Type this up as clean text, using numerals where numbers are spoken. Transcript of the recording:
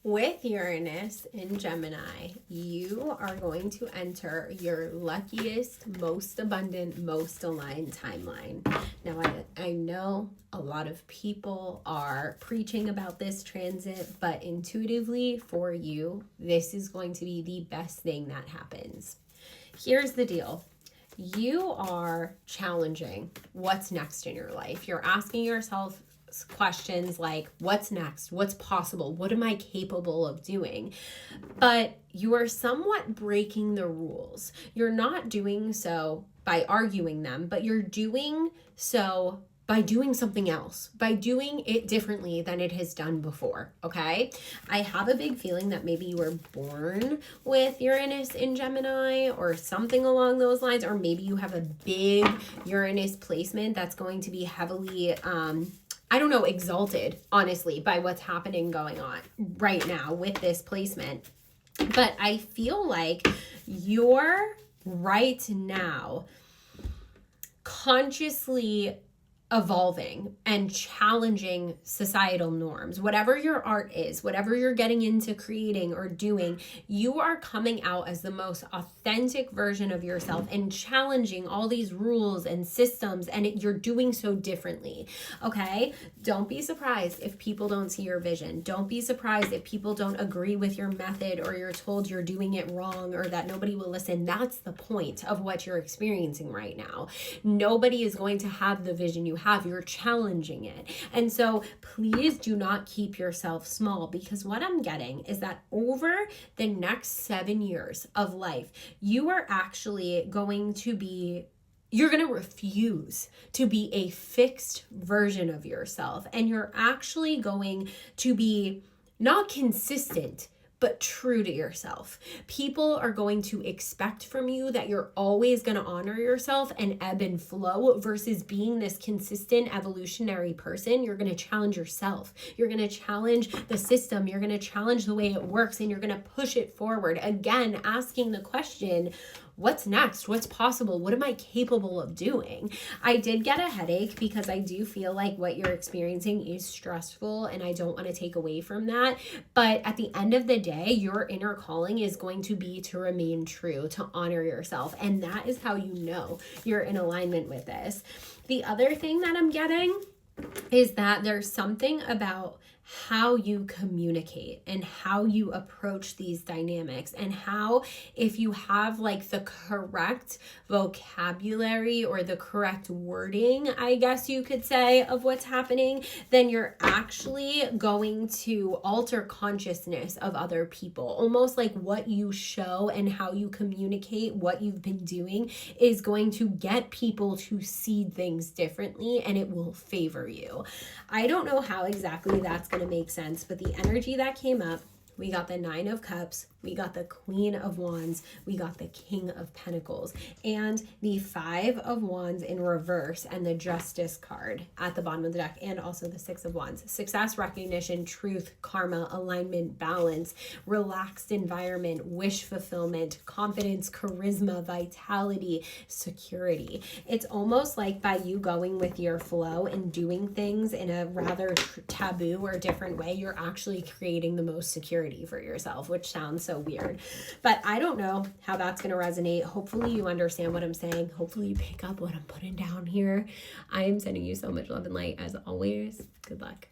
With Uranus in Gemini, you are going to enter your luckiest, most abundant, most aligned timeline. Now, I know a lot of people are preaching about this transit, but intuitively for you, this is going to be the best thing that happens. Here's the deal. You are challenging what's next in your life. You're asking yourself questions like, what's next? What's possible? What am I capable of doing? But you are somewhat breaking the rules. You're not doing so by arguing them, but you're doing so by doing something else, by doing it differently than it has done before, okay? I have a big feeling that maybe you were born with Uranus in Gemini or something along those lines, or maybe you have a big Uranus placement that's going to be heavily, exalted, honestly, by what's happening going on right now with this placement. But I feel like you're right now consciously evolving and challenging societal norms. Whatever your art is, whatever you're getting into creating or doing, you are coming out as the most authentic version of yourself and challenging all these rules and systems, and you're doing so differently. Okay? Don't be surprised if people don't see your vision. Don't be surprised if people don't agree with your method, or you're told you're doing it wrong, or that nobody will listen. That's the point of what you're experiencing right now. Nobody is going to have the vision you have. You're challenging it. And so please do not keep yourself small, because what I'm getting is that over the next 7 years of life, you are actually going to be you're going to refuse to be a fixed version of yourself, and you're actually going to be not consistent, but true to yourself. People are going to expect from you that you're always going to honor yourself and ebb and flow, versus being this consistent evolutionary person. You're going to challenge yourself. You're going to challenge the system. You're going to challenge the way it works, and you're going to push it forward. Again, asking the question, what's next? What's possible? What am I capable of doing? I did get a headache because I do feel like what you're experiencing is stressful, and I don't want to take away from that. But at the end of the day, your inner calling is going to be to remain true, to honor yourself. And that is how you know you're in alignment with this. The other thing that I'm getting is that there's something about how you communicate and how you approach these dynamics, and how, if you have like the correct vocabulary or the correct wording, I guess you could say, of what's happening, then you're actually going to alter consciousness of other people. Almost like what you show and how you communicate what you've been doing is going to get people to see things differently, and it will favor you. I don't know how exactly that's going to make sense, but the energy that came up, we got the 9 of Cups, we got the Queen of Wands, we got the King of Pentacles, and the 5 of Wands in reverse, and the Justice card at the bottom of the deck, and also the 6 of Wands. Success, recognition, truth, karma, alignment, balance, relaxed environment, wish fulfillment, confidence, charisma, vitality, security. It's almost like by you going with your flow and doing things in a rather taboo or different way, you're actually creating the most security for yourself, which sounds so weird. But I don't know how that's going to resonate. Hopefully you understand what I'm saying. Hopefully you pick up what I'm putting down here. I am sending you so much love and light as always. Good luck.